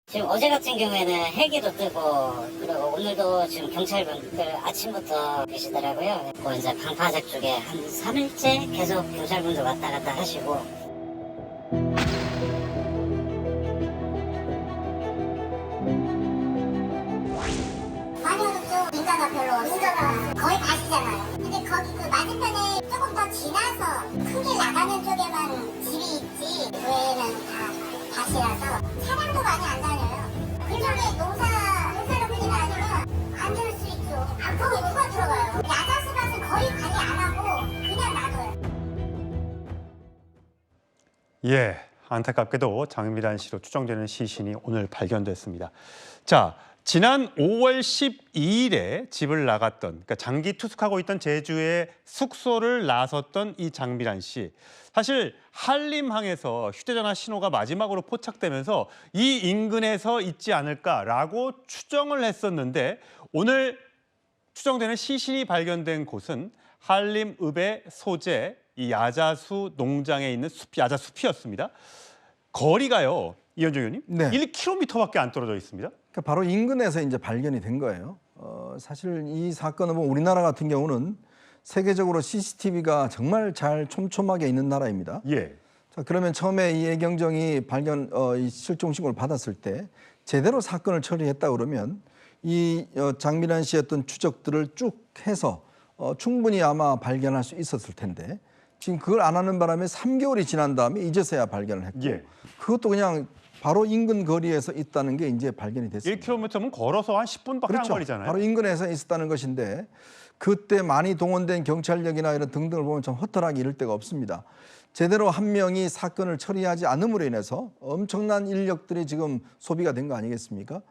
지금 어제 같은 경우에는 헬기도 뜨고 그리고 오늘도 지금 경찰분들 아침부터 계시더라고요. 그 이제 방파제 쪽에 한 3일째 계속 경찰분들 왔다 갔다 하시고. 많이 오른쪽 인가가 별로 없어요. 거의 다시잖아요. 근데 거기 그 맞은편에 조금 더 지나서 큰 길 나가는 쪽에만 집이 있지 그 외에는 다 다시라서 차량도 많이 안 다녀요. 그쪽에 농사로분이나 아니면 안 들을 수 있죠. 거기 누가 들어가요? 야자수밭은 거의 관리 안 하고 그냥 놔둬요. 예, 안타깝게도 장미란 씨로 추정되는 시신이 오늘 발견됐습니다. 자, 지난 5월 12일에 집을 나갔던, 그러니까 장기 투숙하고 있던 제주의 숙소를 나섰던 이 장미란 씨. 사실 한림항에서 휴대전화 신호가 마지막으로 포착되면서 이 인근에서 있지 않을까라고 추정을 했었는데 오늘 추정되는 시신이 발견된 곳은 한림읍의 소재 이 야자수 농장에 있는 야자숲이었습니다. 거리가요, 이현정 의원님, 네. 1km밖에 안 떨어져 있습니다. 그러니까 바로 인근에서 이제 발견이 된 거예요. 사실 이 사건은 뭐 우리나라 같은 경우는 세계적으로 CCTV가 정말 잘 촘촘하게 있는 나라입니다. 예. 자, 그러면 처음에 이 애경정이 이 실종 신고를 받았을 때 제대로 사건을 처리했다 그러면 이 장미란 씨의 어떤 추적들을 쭉 해서 충분히 아마 발견할 수 있었을 텐데 지금 그걸 안 하는 바람에 3개월이 지난 다음에 이제서야 발견을 했고 예. 그것도 그냥 바로 인근 거리에서 있다는 게 이제 발견이 됐습니다. 1km면 걸어서 한 10분밖에 안 걸리잖아요. 바로 인근에서 있었다는 것인데 그때 많이 동원된 경찰력이나 이런 등등을 보면 좀 허탈하게 이를 데가 없습니다. 제대로 한 명이 사건을 처리하지 않음으로 인해서 엄청난 인력들이 지금 소비가 된 거 아니겠습니까?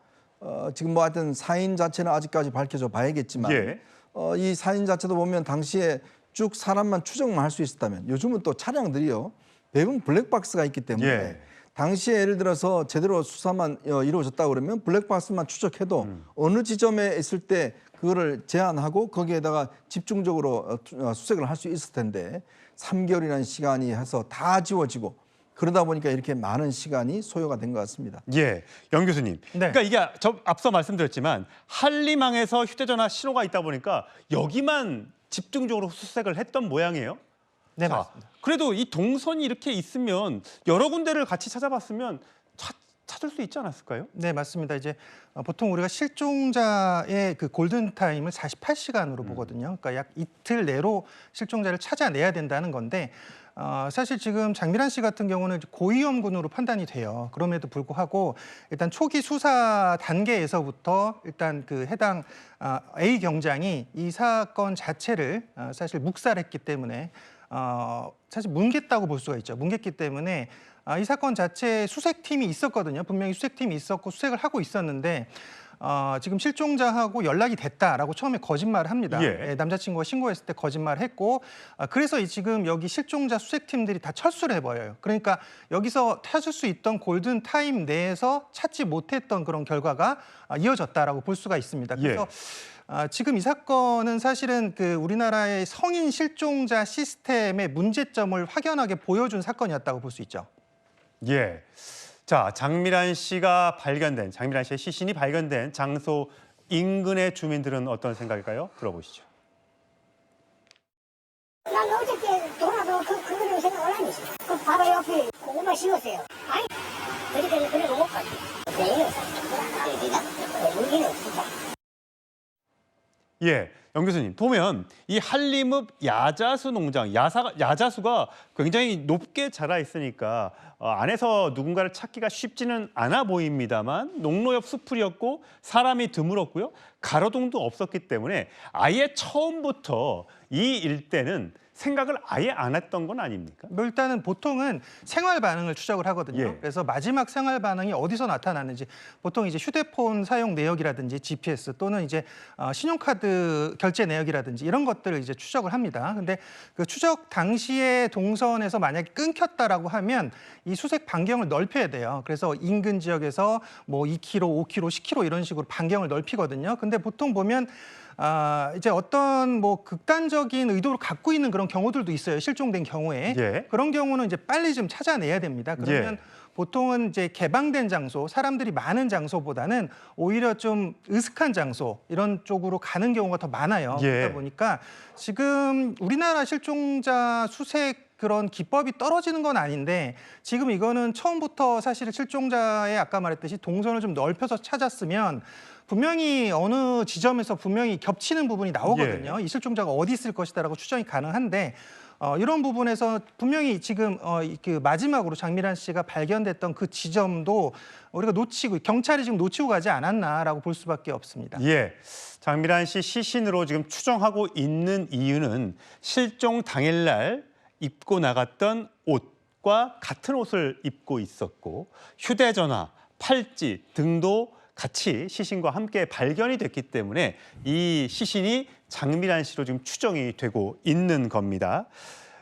지금 뭐 하여튼 사인 자체는 아직까지 밝혀져 봐야겠지만 예. 이 사인 자체도 보면 당시에 쭉 사람만 추정만 할 수 있었다면 요즘은 또 차량들이요. 대부분 블랙박스가 있기 때문에 예. 당시에 예를 들어서 제대로 수사만 이루어졌다 그러면 블랙박스만 추적해도 어느 지점에 있을 때 그거를 제한하고 거기에다가 집중적으로 수색을 할 수 있을 텐데 3개월이라는 시간이 해서 다 지워지고 그러다 보니까 이렇게 많은 시간이 소요가 된 것 같습니다. 예, 영 교수님. 네. 그러니까 이게 저 앞서 말씀드렸지만 한림항에서 휴대전화 신호가 있다 보니까 여기만 집중적으로 수색을 했던 모양이에요. 네, 자, 맞습니다. 그래도 이 동선이 이렇게 있으면 여러 군데를 같이 찾아봤으면 찾을 수 있지 않았을까요? 네, 맞습니다. 이제 보통 우리가 실종자의 그 골든 타임을 48시간으로 보거든요. 그러니까 약 이틀 내로 실종자를 찾아내야 된다는 건데 사실 지금 장미란 씨 같은 경우는 고위험군으로 판단이 돼요. 그럼에도 불구하고 일단 초기 수사 단계에서부터 일단 그 해당 A 경장이 이 사건 자체를 사실 묵살했기 때문에 사실 뭉갰다고 볼 수가 있죠. 뭉갰기 때문에 이 사건 자체에 수색팀이 있었거든요. 분명히 수색팀이 있었고 수색을 하고 있었는데 지금 실종자하고 연락이 됐다라고 처음에 거짓말을 합니다. 예. 남자친구가 신고했을 때 거짓말을 했고 그래서 지금 여기 실종자 수색팀들이 다 철수를 해버려요. 그러니까 여기서 찾을 수 있던 골든 타임 내에서 찾지 못했던 그런 결과가 이어졌다라고 볼 수가 있습니다. 그래서 지금 이 사건은 사실은 그 우리나라의 성인 실종자 시스템의 문제점을 확연하게 보여준 사건이었다고 볼 수 있죠. 예. 자, 장미란 씨의 시신이 발견된 장소 인근의 주민들은 어떤 생각일까요? 들어보시죠. 난 어저께 돌아도 그거를 생각을 안 했어. 그 바로 옆에 고구마 심었어요. 아니, 그렇게 그래도 못 가지. 내일은 사실 물기는 없어. 예, 영 교수님, 보면 이 한림읍 야자수 농장, 야자수가 굉장히 높게 자라 있으니까 안에서 누군가를 찾기가 쉽지는 않아 보입니다만 농로 옆 수풀이었고 사람이 드물었고요. 가로등도 없었기 때문에 아예 처음부터 이 일대는 생각을 아예 안 했던 건 아닙니까? 뭐 일단은 보통은 생활 반응을 추적을 하거든요. 예. 그래서 마지막 생활 반응이 어디서 나타났는지 보통 이제 휴대폰 사용 내역이라든지 GPS 또는 이제 신용카드 결제 내역이라든지 이런 것들을 이제 추적을 합니다. 근데 그 추적 당시에 동선에서 만약에 끊겼다라고 하면 이 수색 반경을 넓혀야 돼요. 그래서 인근 지역에서 뭐 2km, 5km, 10km 이런 식으로 반경을 넓히거든요. 근데 보통 보면 이제 어떤 뭐 극단적인 의도를 갖고 있는 그런 경우들도 있어요. 실종된 경우에. 예. 그런 경우는 이제 빨리 좀 찾아내야 됩니다. 그러면 예. 보통은 이제 개방된 장소, 사람들이 많은 장소보다는 오히려 좀 으슥한 장소 이런 쪽으로 가는 경우가 더 많아요. 예. 그러다 보니까 지금 우리나라 실종자 수색 그런 기법이 떨어지는 건 아닌데 지금 이거는 처음부터 사실 실종자의 아까 말했듯이 동선을 좀 넓혀서 찾았으면 분명히 어느 지점에서 분명히 겹치는 부분이 나오거든요. 이 실종자가 어디 있을 것이다라고 추정이 가능한데 이런 부분에서 분명히 지금 그 마지막으로 장미란 씨가 발견됐던 그 지점도 우리가 놓치고 경찰이 지금 놓치고 가지 않았나라고 볼 수밖에 없습니다. 예. 장미란 씨 시신으로 지금 추정하고 있는 이유는 실종 당일날 입고 나갔던 옷과 같은 옷을 입고 있었고 휴대전화, 팔찌 등도 같이 시신과 함께 발견이 됐기 때문에 이 시신이 장미란 씨로 지금 추정이 되고 있는 겁니다.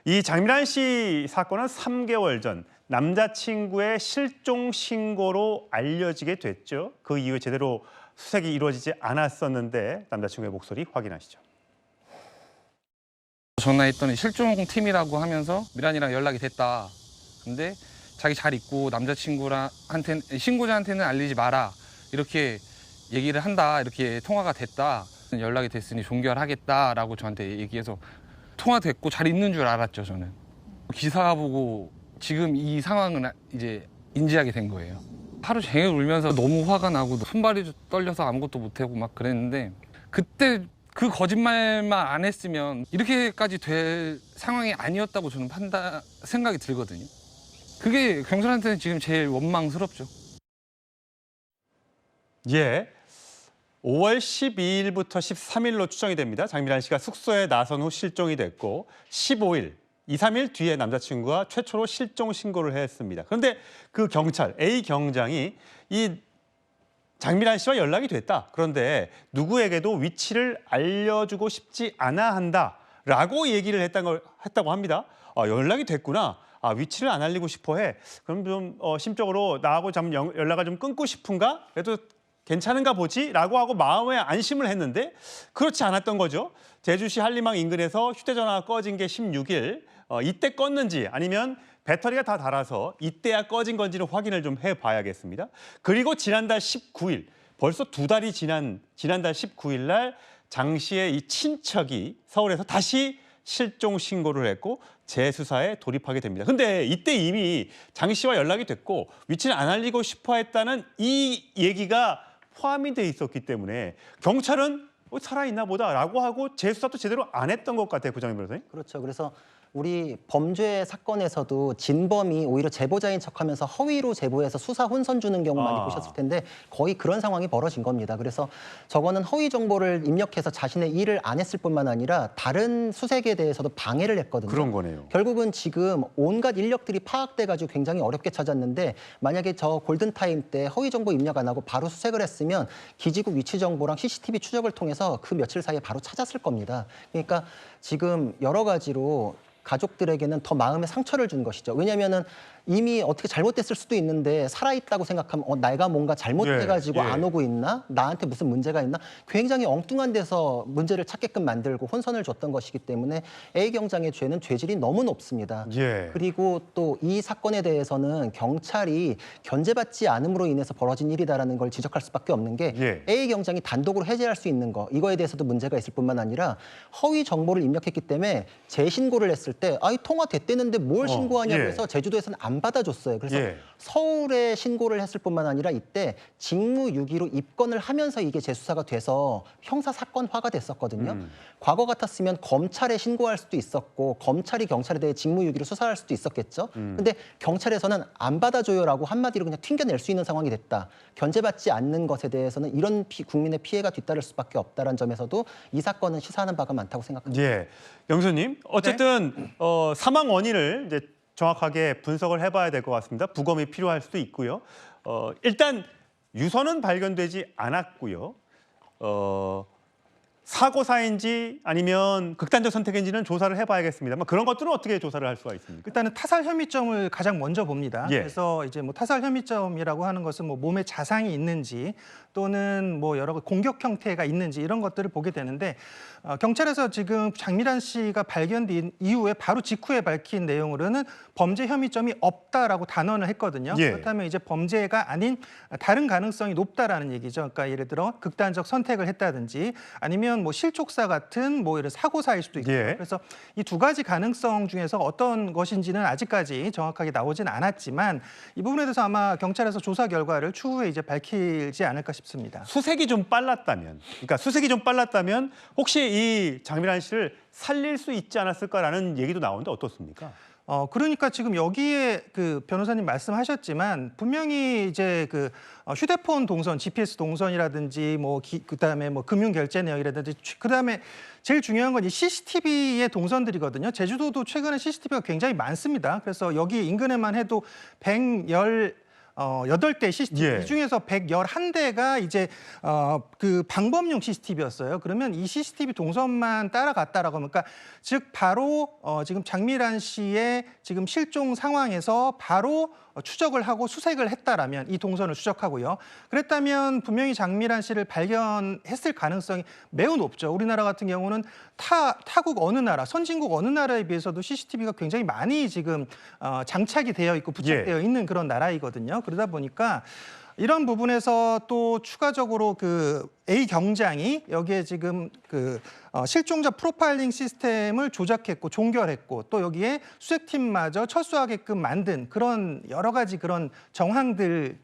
이 장미란 씨 사건은 3개월 전 남자친구의 실종 신고로 알려지게 됐죠. 그 이후에 제대로 수색이 이루어지지 않았었는데 남자친구의 목소리 확인하시죠. 전화했더니 실종팀이라고 하면서 미란이랑 연락이 됐다. 근데 자기 잘 있고 남자친구한테 신고자한테는 알리지 마라. 이렇게 얘기를 한다. 이렇게 통화가 됐다. 연락이 됐으니 종결하겠다라고 저한테 얘기해서 통화됐고 잘 있는 줄 알았죠, 저는. 기사 보고 지금 이 상황은 이제 인지하게 된 거예요. 하루 종일 울면서 너무 화가 나고 손발이 떨려서 아무것도 못하고 막 그랬는데 그때 그 거짓말만 안 했으면 이렇게까지 될 상황이 아니었다고 저는 생각이 들거든요. 그게 경찰한테는 지금 제일 원망스럽죠. 예. 5월 12일부터 13일로 추정이 됩니다. 장미란 씨가 숙소에 나선 후 실종이 됐고 15일, 2, 3일 뒤에 남자친구가 최초로 실종 신고를 했습니다. 그런데 그 경찰, A 경장이 이 장미란 씨와 연락이 됐다. 그런데 누구에게도 위치를 알려주고 싶지 않아 한다라고 얘기를 했다고 합니다. 연락이 됐구나. 위치를 안 알리고 싶어 해. 그럼 좀 심적으로 나하고 좀 연락을 좀 끊고 싶은가? 그래도 괜찮은가 보지? 라고 하고 마음에 안심을 했는데 그렇지 않았던 거죠. 제주시 한림항 인근에서 휴대전화가 꺼진 게 16일. 이때 껐는지 아니면 배터리가 다 닳아서 이때야 꺼진 건지를 확인을 좀 해봐야겠습니다. 그리고 지난달 19일, 벌써 2달이 지난달 19일 날 장 씨의 이 친척이 서울에서 다시 실종 신고를 했고 재수사에 돌입하게 됩니다. 근데 이때 이미 장 씨와 연락이 됐고 위치를 안 알리고 싶어 했다는 이 얘기가 포함이 돼 있었기 때문에 경찰은 살아있나 보다라고 하고 재수사도 제대로 안 했던 것 같아요. 구장현 변호사님. 그렇죠. 그래서 우리 범죄 사건에서도 진범이 오히려 제보자인 척하면서 허위로 제보해서 수사 혼선 주는 경우 많이 보셨을 텐데 거의 그런 상황이 벌어진 겁니다. 그래서 저거는 허위 정보를 입력해서 자신의 일을 안 했을 뿐만 아니라 다른 수색에 대해서도 방해를 했거든요. 그런 거네요. 결국은 지금 온갖 인력들이 파악돼가지고 굉장히 어렵게 찾았는데 만약에 저 골든타임 때 허위 정보 입력 안 하고 바로 수색을 했으면 기지국 위치 정보랑 CCTV 추적을 통해서 그 며칠 사이에 바로 찾았을 겁니다. 그러니까 지금 여러 가지로 가족들에게는 더 마음의 상처를 준 것이죠. 왜냐하면은 이미 어떻게 잘못됐을 수도 있는데 살아있다고 생각하면 내가 뭔가 잘못해가지고 예. 안 오고 있나? 나한테 무슨 문제가 있나? 굉장히 엉뚱한 데서 문제를 찾게끔 만들고 혼선을 줬던 것이기 때문에 A 경장의 죄는 죄질이 너무 높습니다. 예. 그리고 또 이 사건에 대해서는 경찰이 견제받지 않음으로 인해서 벌어진 일이다라는 걸 지적할 수밖에 없는 게 예. A 경장이 단독으로 해제할 수 있는 거 이거에 대해서도 문제가 있을 뿐만 아니라 허위 정보를 입력했기 때문에 재신고를 했을 때 이 통화 됐대는데 뭘 신고하냐고 예. 해서 제주도에서는 안 받아줬어요. 그래서 예. 서울에 신고를 했을 뿐만 아니라 이때 직무유기로 입건을 하면서 이게 재수사가 돼서 형사사건화가 됐었거든요. 과거 같았으면 검찰에 신고할 수도 있었고 검찰이 경찰에 대해 직무유기로 수사할 수도 있었겠죠. 근데 경찰에서는 안 받아줘요라고 한마디로 그냥 튕겨낼 수 있는 상황이 됐다. 견제받지 않는 것에 대해서는 이런 국민의 피해가 뒤따를 수밖에 없다는 점에서도 이 사건은 시사하는 바가 많다고 생각합니다. 예. 영수님, 어쨌든 사망 원인을 이제 정확하게 분석을 해봐야 될 것 같습니다. 부검이 필요할 수도 있고요. 일단 유서는 발견되지 않았고요. 사고사인지 아니면 극단적 선택인지는 조사를 해봐야겠습니다만 그런 것들은 어떻게 조사를 할 수가 있습니까? 일단은 타살 혐의점을 가장 먼저 봅니다. 예. 그래서 이제 뭐 타살 혐의점이라고 하는 것은 뭐 몸에 자상이 있는지 또는 뭐 여러 공격 형태가 있는지 이런 것들을 보게 되는데 경찰에서 지금 장미란 씨가 발견된 이후에 바로 직후에 밝힌 내용으로는 범죄 혐의점이 없다라고 단언을 했거든요. 예. 그렇다면 이제 범죄가 아닌 다른 가능성이 높다라는 얘기죠. 그러니까 예를 들어 극단적 선택을 했다든지 아니면 뭐 실족사 같은 뭐 이런 사고사일 수도 있고요. 예. 그래서 이 두 가지 가능성 중에서 어떤 것인지는 아직까지 정확하게 나오진 않았지만 이 부분에 대해서 아마 경찰에서 조사 결과를 추후에 이제 밝히지 않을까 싶습니다. 수색이 좀 빨랐다면, 그러니까 수색이 좀 빨랐다면 혹시 이 장미란 씨를 살릴 수 있지 않았을까라는 얘기도 나오는데 어떻습니까? 그러니까 지금 여기에 그 변호사님 말씀하셨지만 분명히 이제 그 휴대폰 동선, GPS 동선이라든지 뭐 그다음에 뭐 금융 결제 내역이라든지 그다음에 제일 중요한 건 이 CCTV의 동선들이거든요. 제주도도 최근에 CCTV가 굉장히 많습니다. 그래서 여기 인근에만 해도 8대 CCTV 예. 이 중에서 111대가 이제 그 방범용 CCTV였어요. 그러면 이 CCTV 동선만 따라갔다라고 하면 그러니까 즉 바로 지금 장미란 씨의 지금 실종 상황에서 바로 추적을 하고 수색을 했다라면 이 동선을 추적하고요. 그랬다면 분명히 장미란 씨를 발견했을 가능성이 매우 높죠. 우리나라 같은 경우는 타국 어느 나라, 선진국 어느 나라에 비해서도 CCTV가 굉장히 많이 지금 장착이 되어 있고 부착되어 있는 그런 나라이거든요. 그러다 보니까 이런 부분에서 또 추가적으로 그 A 경장이 여기에 지금 그 실종자 프로파일링 시스템을 조작했고 종결했고 또 여기에 수색팀마저 철수하게끔 만든 그런 여러 가지 그런 정황들이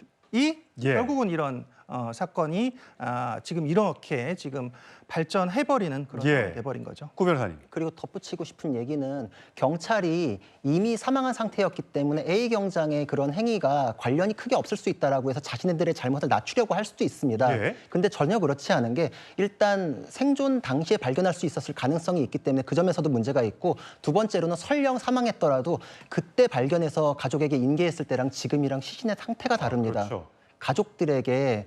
결국은 이런 사건이 지금 이렇게 지금 발전해버리는 그런 상황이 돼버린 거죠. 구 변호사님. 그리고 덧붙이고 싶은 얘기는 경찰이 이미 사망한 상태였기 때문에 A 경장의 그런 행위가 관련이 크게 없을 수 있다라고 해서 자신들의 잘못을 낮추려고 할 수도 있습니다. 근데 전혀 그렇지 않은 게 일단 생존 당시에 발견할 수 있었을 가능성이 있기 때문에 그 점에서도 문제가 있고 두 번째로는 설령 사망했더라도 그때 발견해서 가족에게 인계했을 때랑 지금이랑 시신의 상태가 다릅니다. 그렇죠. 가족들에게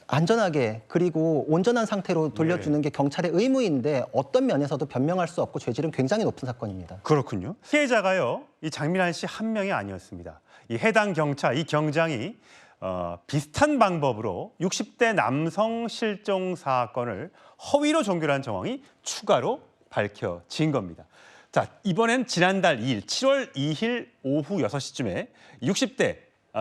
안전하게 그리고 온전한 상태로 돌려주는 게 경찰의 의무인데 어떤 면에서도 변명할 수 없고 죄질은 굉장히 높은 사건입니다. 그렇군요. 피해자가요, 이 장미란 씨 한 명이 아니었습니다. 이 해당 경찰, 이 경장이 비슷한 방법으로 60대 남성 실종 사건을 허위로 종결한 정황이 추가로 밝혀진 겁니다. 자, 이번엔 지난달 2일, 7월 2일 오후 6시쯤에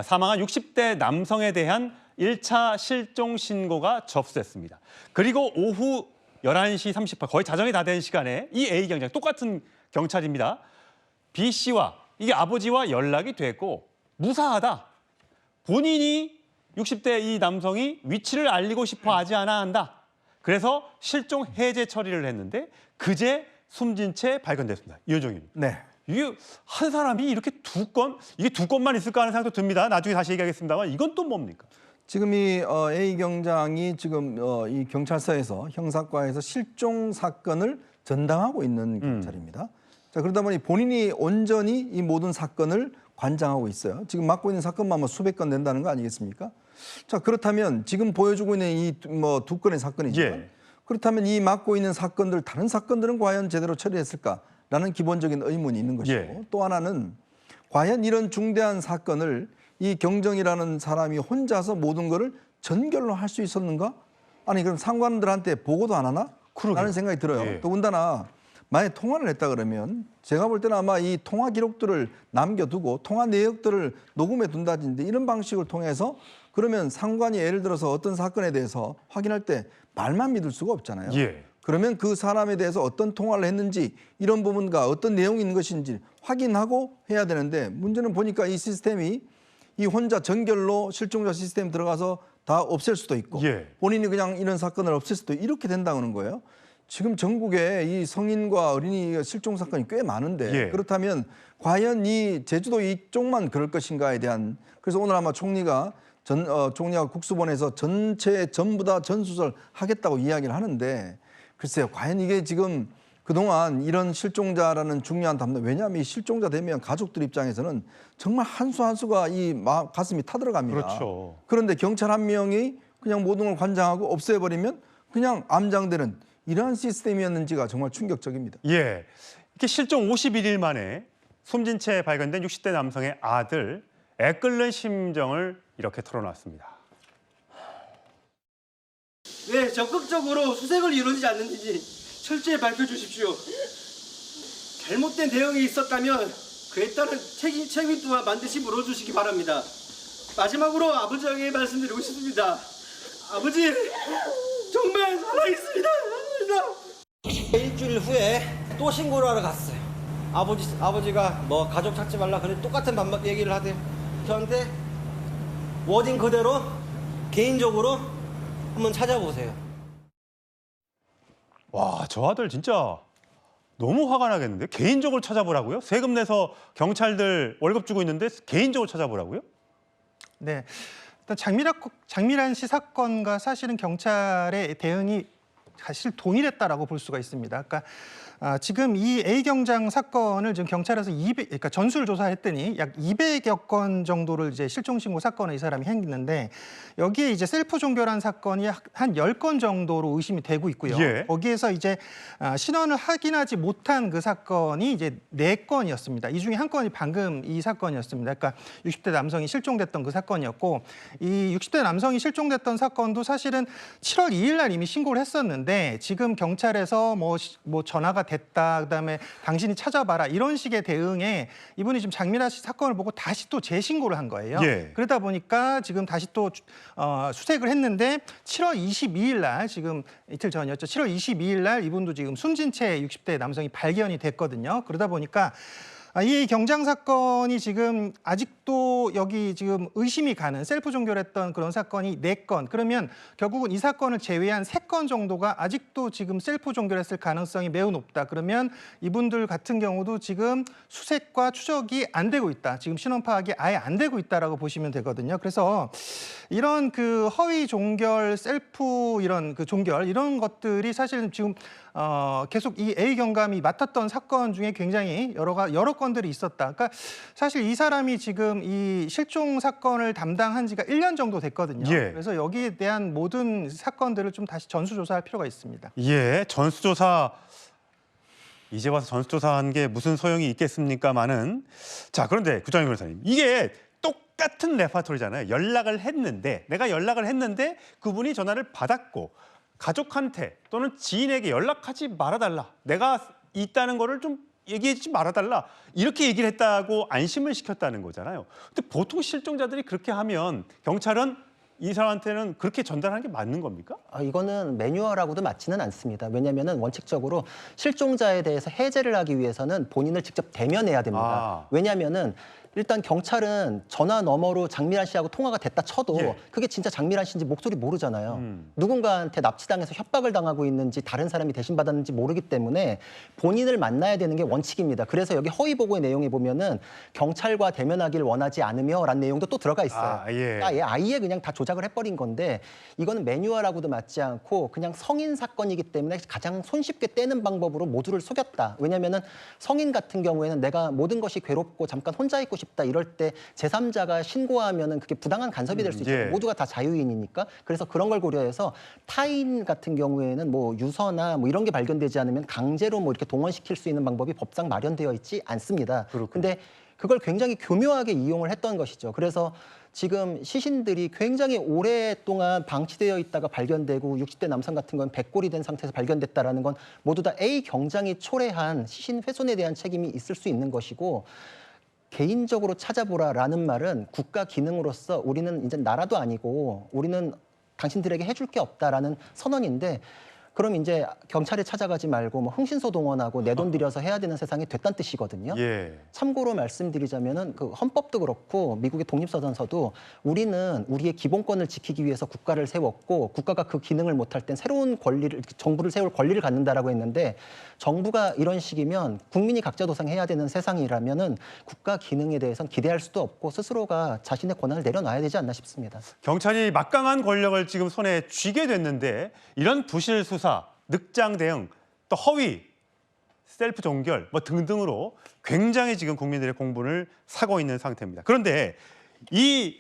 사망한 60대 남성에 대한 1차 실종 신고가 접수됐습니다. 그리고 오후 11시 38분, 거의 자정이 다 된 시간에 이 A 경장, 똑같은 경찰입니다. B 씨와 이게 아버지와 연락이 됐고 무사하다. 본인이 60대 이 남성이 위치를 알리고 싶어 하지 않아 한다. 그래서 실종 해제 처리를 했는데 그제 숨진 채 발견됐습니다. 이현정님. 네. 이게 한 사람이 이렇게 이게 두 건만 있을까 하는 생각도 듭니다. 나중에 다시 얘기하겠습니다만 이건 또 뭡니까? 지금 이 A 경장이 지금 이 경찰서에서 형사과에서 실종 사건을 전담하고 있는 경찰입니다. 자, 그러다 보니 본인이 온전히 이 모든 사건을 관장하고 있어요. 지금 맡고 있는 사건만 뭐 수백 건 된다는 거 아니겠습니까? 자, 그렇다면 지금 보여주고 있는 이 뭐 두 건의 사건이지만 그렇다면 이 맡고 있는 사건들 다른 사건들은 과연 제대로 처리했을까라는 기본적인 의문이 있는 것이고 또 하나는 과연 이런 중대한 사건을 이 경정이라는 사람이 혼자서 모든 거를 전결로 할 수 있었는가? 아니 그럼 상관들한테 보고도 안 하나? 라는 생각이 들어요. 더군다나 만약에 통화를 했다 그러면 제가 볼 때는 아마 이 통화 기록들을 남겨두고 통화 내역들을 녹음해 둔다든지 이런 방식을 통해서 그러면 상관이 예를 들어서 어떤 사건에 대해서 확인할 때 말만 믿을 수가 없잖아요. 그러면 그 사람에 대해서 어떤 통화를 했는지 이런 부분과 어떤 내용이 있는 것인지 확인하고 해야 되는데 문제는 보니까 이 시스템이 이 혼자 전결로 실종자 시스템 들어가서 다 없앨 수도 있고 본인이 그냥 이런 사건을 없앨 수도 이렇게 된다는 거예요. 지금 전국에 이 성인과 어린이 실종 사건이 꽤 많은데 그렇다면 과연 이 제주도 이쪽만 그럴 것인가에 대한 그래서 오늘 아마 총리가 국수본에서 전부 다 전수설 하겠다고 이야기를 하는데 글쎄요 과연 이게 지금 그동안 이런 실종자라는 중요한 담당 왜냐하면 이 실종자 되면 가족들 입장에서는 정말 한 수 한 수가 이 가슴이 타들어갑니다. 그런데 경찰 한 명이 그냥 모든 걸 관장하고 없애버리면 그냥 암장되는 이러한 시스템이었는지가 정말 충격적입니다. 예. 이렇게 실종 51일 만에 숨진 채 발견된 60대 남성의 아들, 애끓는 심정을 이렇게 털어놨습니다. 왜 적극적으로 수색을 이루어지지 않는지 철저히 밝혀주십시오. 잘못된 대응이 있었다면 그에 따른 책임 또한 반드시 물어주시기 바랍니다. 마지막으로 아버지에게 말씀드리고 싶습니다. 아버지, 정말 살아있습니다. 일주일 후에 또 신고를 하러 갔어요. 아버지가 뭐 가족 찾지 말라 그래 똑같은 반박 얘기를 하대요. 저한테 워딩 그대로 개인적으로 한번 찾아보세요. 와, 저 아들 진짜 너무 화가 나겠는데? 개인적으로 찾아보라고요? 세금 내서 경찰들 월급 주고 있는데 개인적으로 찾아보라고요? 네. 일단 장미란 씨 사건과 사실은 경찰의 대응이 사실 동일했다라고 볼 수가 있습니다. 그러니까 지금 이 A 경장 사건을 지금 경찰에서 그러니까 전수를 조사했더니 약 200여 건 정도를 이제 실종 신고 사건을 이 사람이 했는데 여기에 이제 셀프 종결한 사건이 한 10건 정도로 의심이 되고 있고요. 예. 거기에서 이제 신원을 확인하지 못한 그 사건이 이제 4건이었습니다. 이 중에 한 건이 방금 이 사건이었습니다. 그러니까 60대 남성이 실종됐던 그 사건이었고 이 60대 남성이 실종됐던 사건도 사실은 7월 2일 날 이미 신고를 했었는데 지금 경찰에서 뭐 전화가 됐다. 그다음에 당신이 찾아봐라. 이런 식의 대응에 이분이 지금 장미란 씨 사건을 보고 다시 또 재신고를 한 거예요. 예. 그러다 보니까 지금 다시 또 수색을 했는데 7월 22일 날 지금 이틀 전이었죠. 7월 22일 날 이분도 지금 숨진 채 60대 남성이 발견이 됐거든요. 그러다 보니까 이 경장 사건이 지금 아직도 여기 지금 의심이 가는 셀프 종결했던 그런 사건이 4건. 그러면 결국은 이 사건을 제외한 3건 정도가 아직도 지금 셀프 종결했을 가능성이 매우 높다. 그러면 이분들 같은 경우도 지금 수색과 추적이 안 되고 있다. 지금 신원 파악이 아예 안 되고 있다라고 보시면 되거든요. 그래서 이런 그 허위 종결, 셀프 이런 그 종결 이런 것들이 사실은 지금 계속 이 A 경감이 맡았던 사건 중에 굉장히 여러 건들이 있었다. 그러니까 사실 이 사람이 지금 이 실종 사건을 담당한 지가 1년 정도 됐거든요. 예. 그래서 여기에 대한 모든 사건들을 좀 다시 전수조사할 필요가 있습니다. 예, 전수조사 이제 와서 전수조사한 게 무슨 소용이 있겠습니까마는. 자, 그런데 구장현 변호사님, 이게 똑같은 레파토리잖아요. 내가 연락을 했는데 그분이 전화를 받았고 가족한테 또는 지인에게 연락하지 말아달라. 내가 있다는 거를 좀 얘기하지 말아달라. 이렇게 얘기를 했다고 안심을 시켰다는 거잖아요. 근데 보통 실종자들이 그렇게 하면 경찰은 이 사람한테는 그렇게 전달하는 게 맞는 겁니까? 이거는 매뉴얼하고도 맞지는 않습니다. 왜냐하면 원칙적으로 실종자에 대해서 해제를 하기 위해서는 본인을 직접 대면해야 됩니다. 왜냐하면은 일단 경찰은 전화 너머로 장미란 씨하고 통화가 됐다 쳐도 예. 그게 진짜 장미란 씨인지 목소리 모르잖아요. 누군가한테 납치당해서 협박을 당하고 있는지 다른 사람이 대신받았는지 모르기 때문에 본인을 만나야 되는 게 원칙입니다. 그래서 여기 허위 보고의 내용에 보면은 경찰과 대면하기를 원하지 않으며라는 내용도 또 들어가 있어요. 예. 그러니까 아예 그냥 다 조작을 해버린 건데 이거는 매뉴얼하고도 맞지 않고 그냥 성인 사건이기 때문에 가장 손쉽게 떼는 방법으로 모두를 속였다. 왜냐면은 성인 같은 경우에는 내가 모든 것이 괴롭고 잠깐 혼자 있고 싶다 이럴 때 제3자가 신고하면은 그게 부당한 간섭이 될 수 있죠. 예. 모두가 다 자유인이니까. 그래서 그런 걸 고려해서 타인 같은 경우에는 뭐 유서나 뭐 이런 게 발견되지 않으면 강제로 뭐 이렇게 동원시킬 수 있는 방법이 법상 마련되어 있지 않습니다. 근데 그걸 굉장히 교묘하게 이용을 했던 것이죠. 그래서 지금 시신들이 굉장히 오랫동안 방치되어 있다가 발견되고 60대 남성 같은 건 백골이 된 상태에서 발견됐다라는 건 모두 다 A 경장이 초래한 시신 훼손에 대한 책임이 있을 수 있는 것이고 개인적으로 찾아보라라는 말은 국가 기능으로서 우리는 이제 나라도 아니고 우리는 당신들에게 해줄 게 없다라는 선언인데 그럼 이제 경찰에 찾아가지 말고 뭐 흥신소 동원하고 내 돈 들여서 해야 되는 세상이 됐다는 뜻이거든요. 예. 참고로 말씀드리자면은 그 헌법도 그렇고 미국의 독립서전서도 우리는 우리의 기본권을 지키기 위해서 국가를 세웠고 국가가 그 기능을 못할 땐 새로운 권리를 정부를 세울 권리를 갖는다라고 했는데 정부가 이런 식이면 국민이 각자 도생해야 되는 세상이라면은 국가 기능에 대해서는 기대할 수도 없고 스스로가 자신의 권한을 내려놔야 되지 않나 싶습니다. 경찰이 막강한 권력을 지금 손에 쥐게 됐는데 이런 부실 수사, 늑장 대응, 또 허위, 셀프 종결 뭐 등등으로 굉장히 지금 국민들의 공분을 사고 있는 상태입니다. 그런데 이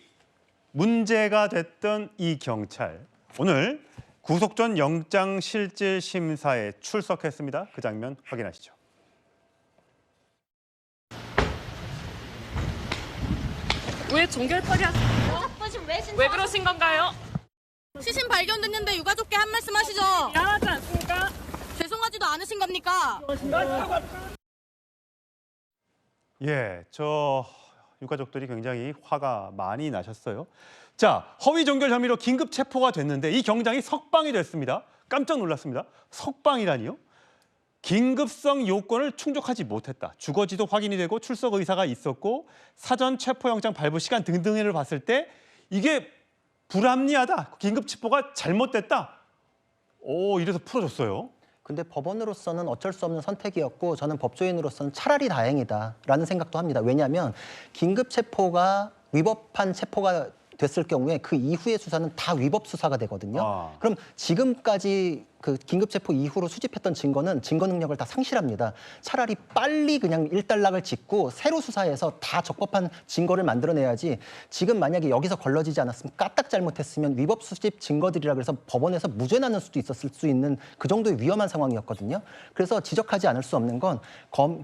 문제가 됐던 이 경찰 오늘 구속 전 영장 실질 심사에 출석했습니다. 그 장면 확인하시죠. 왜 종결 처리하세요? 왜 그러신 건가요? 시신 발견됐는데 유가족께 한 말씀 하시죠. 미안하지 않습니까? 죄송하지도 않으신 겁니까? 예, 저 유가족들이 굉장히 화가 많이 나셨어요. 자, 허위 종결 혐의로 긴급 체포가 됐는데 이 경장이 석방이 됐습니다. 깜짝 놀랐습니다. 석방이라니요? 긴급성 요건을 충족하지 못했다. 주거지도 확인이 되고 출석 의사가 있었고 사전 체포영장 발부 시간 등등을 봤을 때 이게 불합리하다. 긴급 체포가 잘못됐다. 이래서 풀어줬어요. 근데 법원으로서는 어쩔 수 없는 선택이었고 저는 법조인으로서는 차라리 다행이다라는 생각도 합니다. 왜냐하면 긴급 체포가 위법한 체포가 됐을 경우에 그 이후의 수사는 다 위법 수사가 되거든요. 그럼 지금까지 그 긴급체포 이후로 수집했던 증거는 증거 능력을 다 상실합니다. 차라리 빨리 그냥 일단락을 짓고 새로 수사해서 다 적법한 증거를 만들어내야지 지금 만약에 여기서 걸러지지 않았으면 까딱 잘못했으면 위법 수집 증거들이라 그래서 법원에서 무죄 나는 수도 있었을 수 있는 그 정도의 위험한 상황이었거든요. 그래서 지적하지 않을 수 없는 건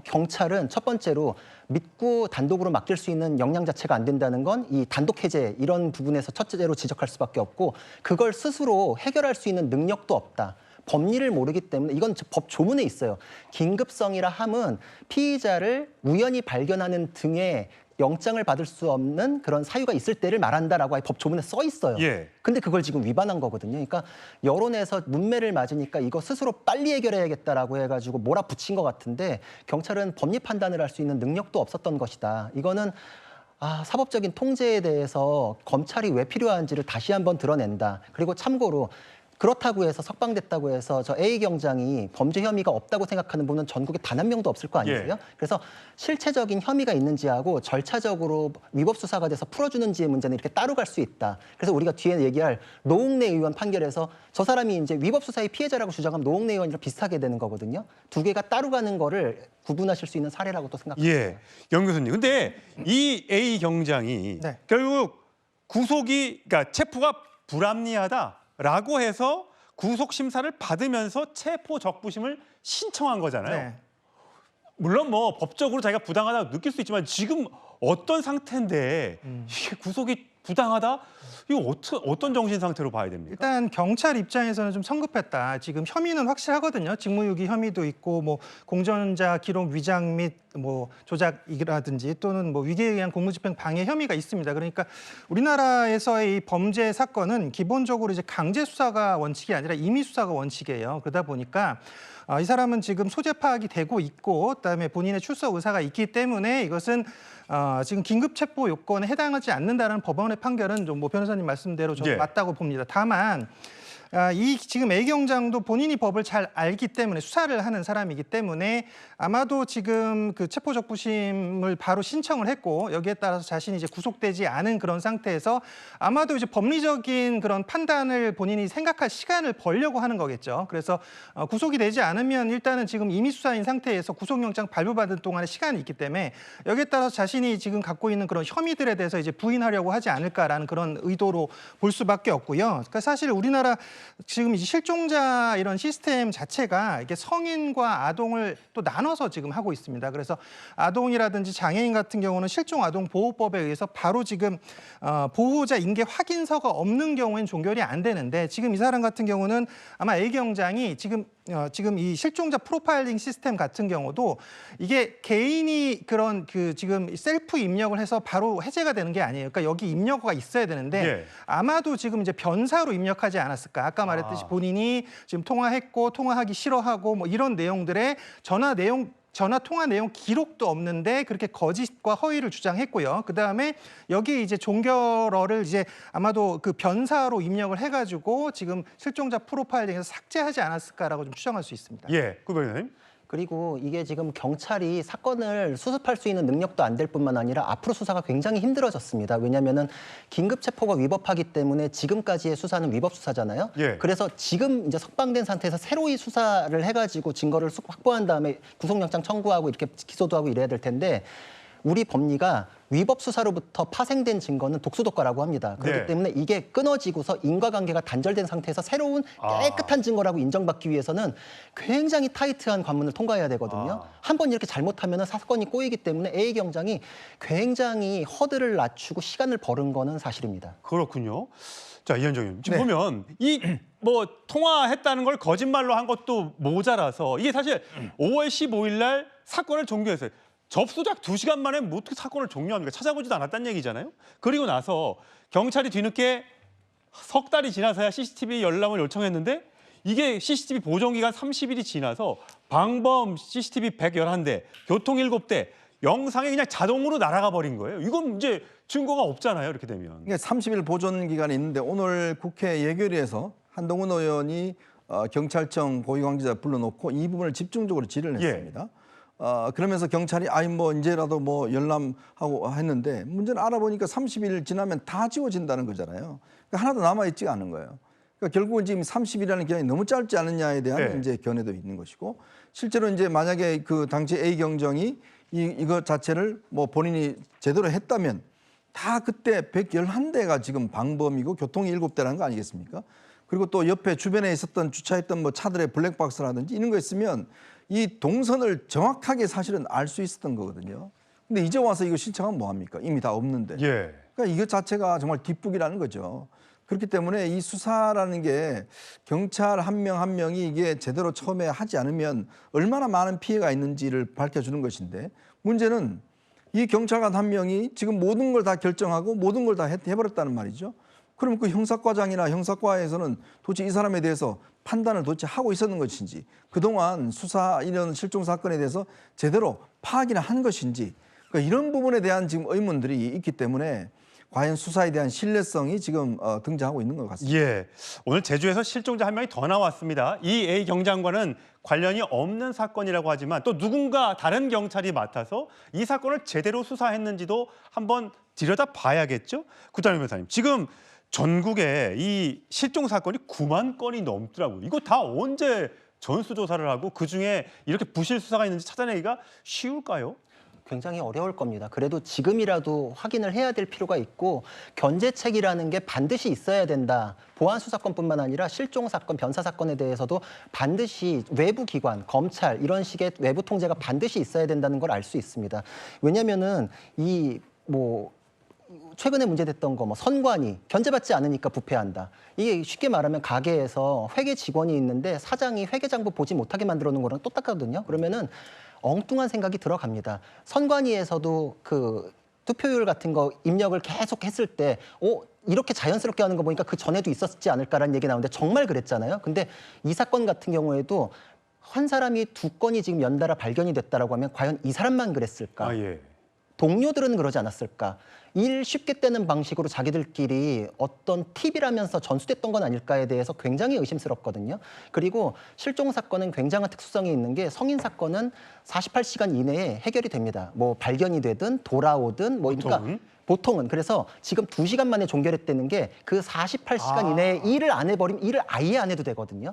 경찰은 첫 번째로 믿고 단독으로 맡길 수 있는 역량 자체가 안 된다는 건 이 단독 해제 이런 부분에서 첫째로 지적할 수밖에 없고 그걸 스스로 해결할 수 있는 능력도 없다. 법리를 모르기 때문에 이건 법 조문에 있어요. 긴급성이라 함은 피의자를 우연히 발견하는 등의 영장을 받을 수 없는 그런 사유가 있을 때를 말한다라고 법 조문에 써 있어요. 예. 근데 그걸 지금 위반한 거거든요. 그러니까 여론에서 문매를 맞으니까 이거 스스로 빨리 해결해야겠다라고 해가지고 몰아붙인 것 같은데 경찰은 법리 판단을 할 수 있는 능력도 없었던 것이다. 이거는 사법적인 통제에 대해서 검찰이 왜 필요한지를 다시 한번 드러낸다. 그리고 참고로 그렇다고 해서 석방됐다고 해서 저 A 경장이 범죄 혐의가 없다고 생각하는 분은 전국에 단 한 명도 없을 거 아니에요? 예. 그래서 실체적인 혐의가 있는지하고 절차적으로 위법 수사가 돼서 풀어주는지의 문제는 이렇게 따로 갈 수 있다. 그래서 우리가 뒤에 얘기할 노웅래 의원 판결에서 저 사람이 이제 위법 수사의 피해자라고 주장하면 노웅래 의원이랑 비슷하게 되는 거거든요. 두 개가 따로 가는 거를 구분하실 수 있는 사례라고 또 생각합니다. 예, 영 교수님. 근데 이 A 경장이 네. 결국 그러니까 체포가 불합리하다라고 해서 구속 심사를 받으면서 체포 적부심을 신청한 거잖아요. 네. 물론 뭐 법적으로 자기가 부당하다고 느낄 수 있지만 지금 어떤 상태인데 이게 구속이 부당하다? 이거 어떤 정신 상태로 봐야 됩니까? 일단 경찰 입장에서는 좀 성급했다. 지금 혐의는 확실하거든요. 직무유기 혐의도 있고 뭐 공전자 기록 위장 및 뭐 조작이라든지 또는 뭐 위계에 의한 공무집행 방해 혐의가 있습니다. 그러니까 우리나라에서의 이 범죄 사건은 기본적으로 이제 강제 수사가 원칙이 아니라 임의 수사가 원칙이에요. 그러다 보니까 이 사람은 지금 소재 파악이 되고 있고 그다음에 본인의 출석 의사가 있기 때문에 이것은 지금 긴급 체포 요건에 해당하지 않는다는 법원의 판결은 좀 뭐 변호사님 말씀대로 좀 예. 맞다고 봅니다. 다만 이 지금 A 경장도 본인이 법을 잘 알기 때문에 수사를 하는 사람이기 때문에 아마도 지금 그 체포 적부심을 바로 신청을 했고 여기에 따라서 자신이 이제 구속되지 않은 그런 상태에서 아마도 이제 법리적인 그런 판단을 본인이 생각할 시간을 벌려고 하는 거겠죠. 그래서 구속이 되지 않으면 일단은 지금 임의 수사인 상태에서 구속영장 발부받은 동안에 시간이 있기 때문에 여기에 따라서 자신이 지금 갖고 있는 그런 혐의들에 대해서 이제 부인하려고 하지 않을까라는 그런 의도로 볼 수밖에 없고요. 그러니까 사실 우리나라 지금 이제 실종자 이런 시스템 자체가 이게 성인과 아동을 또 나눠서 지금 하고 있습니다. 그래서 아동이라든지 장애인 같은 경우는 실종 아동 보호법에 의해서 바로 지금 보호자 인계 확인서가 없는 경우엔 종결이 안 되는데 지금 이 사람 같은 경우는 아마 A 경장이 지금 이 실종자 프로파일링 시스템 같은 경우도 이게 개인이 그런 그 지금 셀프 입력을 해서 바로 해제가 되는 게 아니에요. 그러니까 여기 입력어가 있어야 되는데 예. 아마도 지금 이제 변사로 입력하지 않았을까. 아까 말했듯이 본인이 지금 통화했고 통화하기 싫어하고 뭐 이런 내용들의 전화 통화 내용 기록도 없는데 그렇게 거짓과 허위를 주장했고요. 그다음에 여기 이제 종결어를 이제 아마도 그 변사로 입력을 해가지고 지금 실종자 프로파일링에서 삭제하지 않았을까라고 좀 추정할 수 있습니다. 예, 구 변호사님. 그리고 이게 지금 경찰이 사건을 수습할 수 있는 능력도 안 될 뿐만 아니라 앞으로 수사가 굉장히 힘들어졌습니다. 왜냐하면은 긴급 체포가 위법하기 때문에 지금까지의 수사는 위법 수사잖아요. 예. 그래서 지금 이제 석방된 상태에서 새로이 수사를 해가지고 증거를 확보한 다음에 구속영장 청구하고 이렇게 기소도 하고 이래야 될 텐데 우리 법리가 위법 수사로부터 파생된 증거는 독수독과라고 합니다. 그렇기 네. 때문에 이게 끊어지고서 인과관계가 단절된 상태에서 새로운 깨끗한 증거라고 인정받기 위해서는 굉장히 타이트한 관문을 통과해야 되거든요. 한 번 이렇게 잘못하면 사건이 꼬이기 때문에 A 경장이 굉장히 허들을 낮추고 시간을 벌은 거는 사실입니다. 그렇군요. 자, 이현정 의원. 지금 네. 보면 이 뭐 통화했다는 걸 거짓말로 한 것도 모자라서 이게 사실 5월 15일 날 사건을 종료했어요. 접수작 2시간 만에 뭐 어떻게 사건을 종료합니까? 찾아보지도 않았다는 얘기잖아요. 그리고 나서 경찰이 뒤늦게 석 달이 지나서야 CCTV 열람을 요청했는데 이게 CCTV 보정 기간 30일이 지나서 방범 CCTV 111대, 교통 7대, 영상이 그냥 자동으로 날아가 버린 거예요. 이건 이제 증거가 없잖아요. 이렇게 되면. 이게 30일 보존 기간이 있는데 오늘 국회 예결위에서 한동훈 의원이 경찰청 고위관계자 불러놓고 이 부분을 집중적으로 질의를 했습니다. 그러면서 경찰이 뭐 이제라도 뭐 열람하고 했는데 문제는 알아보니까 30일 지나면 다 지워진다는 거잖아요. 그러니까 하나도 남아있지가 않은 거예요. 그러니까 결국은 지금 30일이라는 기간이 너무 짧지 않느냐에 대한 네. 이제 견해도 있는 것이고 실제로 이제 만약에 그 당시 A 경정이 이것 자체를 뭐 본인이 제대로 했다면 다 그때 111대가 지금 방범이고 교통이 7대라는 거 아니겠습니까? 그리고 또 옆에 주변에 있었던 주차했던 뭐 차들의 블랙박스라든지 이런 거 있으면 이 동선을 정확하게 사실은 알 수 있었던 거거든요. 근데 이제 와서 이거 신청하면 뭐합니까? 이미 다 없는데. 예. 그러니까 이것 자체가 정말 뒷북이라는 거죠. 그렇기 때문에 이 수사라는 게 경찰 한 명 한 명이 이게 제대로 처음에 하지 않으면 얼마나 많은 피해가 있는지를 밝혀주는 것인데 문제는 이 경찰관 한 명이 지금 모든 걸 다 결정하고 모든 걸 다 해버렸다는 말이죠. 그럼 그 형사과장이나 형사과에서는 도대체 이 사람에 대해서 판단을 도대체 하고 있었는 것인지 그동안 수사 이런 실종 사건에 대해서 제대로 파악이나 한 것인지 그러니까 이런 부분에 대한 지금 의문들이 있기 때문에 과연 수사에 대한 신뢰성이 지금 등장하고 있는 것 같습니다. 예. 오늘 제주에서 실종자 한 명이 더 나왔습니다. 이 A 경장과는 관련이 없는 사건이라고 하지만 또 누군가 다른 경찰이 맡아서 이 사건을 제대로 수사했는지도 한번 들여다 봐야겠죠. 구타임 변호사님, 지금 전국에 이 실종 사건이 9만 건이 넘더라고요. 이거 다 언제 전수조사를 하고 그중에 이렇게 부실 수사가 있는지 찾아내기가 쉬울까요? 굉장히 어려울 겁니다. 그래도 지금이라도 확인을 해야 될 필요가 있고 견제책이라는 게 반드시 있어야 된다. 보안 수사권뿐만 아니라 실종 사건, 변사 사건에 대해서도 반드시 외부 기관, 검찰 이런 식의 외부 통제가 반드시 있어야 된다는 걸 알 수 있습니다. 왜냐면은 최근에 문제됐던 거 선관위 견제받지 않으니까 부패한다. 이게 쉽게 말하면 가게에서 회계 직원이 있는데 사장이 회계장부 보지 못하게 만들어 놓은 거랑 똑같거든요. 그러면은 엉뚱한 생각이 들어갑니다. 선관위에서도 그 투표율 같은 거 입력을 계속 했을 때 이렇게 자연스럽게 하는 거 보니까 그 전에도 있었지 않을까라는 얘기 나오는데 정말 그랬잖아요. 근데 이 사건 같은 경우에도 한 사람이 2건이 지금 연달아 발견이 됐다라고 하면 과연 이 사람만 그랬을까? 예. 동료들은 그러지 않았을까? 일 쉽게 떼는 방식으로 자기들끼리 어떤 팁이라면서 전수됐던 건 아닐까에 대해서 굉장히 의심스럽거든요. 그리고 실종 사건은 굉장한 특수성이 있는 게 성인 사건은 48시간 이내에 해결이 됩니다. 뭐 발견이 되든 돌아오든 그러니까 보통은 그래서 지금 2시간 만에 종결했다는 게 그 48시간 이내에 일을 안 해버리면 일을 아예 안 해도 되거든요.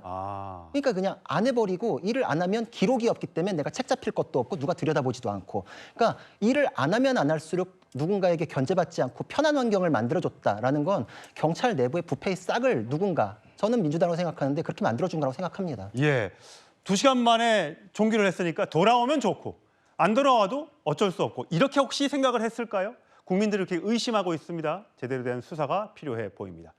그러니까 그냥 안 해버리고 일을 안 하면 기록이 없기 때문에 내가 책 잡힐 것도 없고 누가 들여다보지도 않고 그러니까 일을 안 하면 안 할수록 누군가에게 견제받지 않고 편한 환경을 만들어줬다라는 건 경찰 내부의 부패의 싹을 저는 민주당으로 생각하는데 그렇게 만들어준 거라고 생각합니다. 예. 2시간 만에 종결을 했으니까 돌아오면 좋고 안 돌아와도 어쩔 수 없고 이렇게 혹시 생각을 했을까요? 국민들이 이렇게 의심하고 있습니다. 제대로 된 수사가 필요해 보입니다.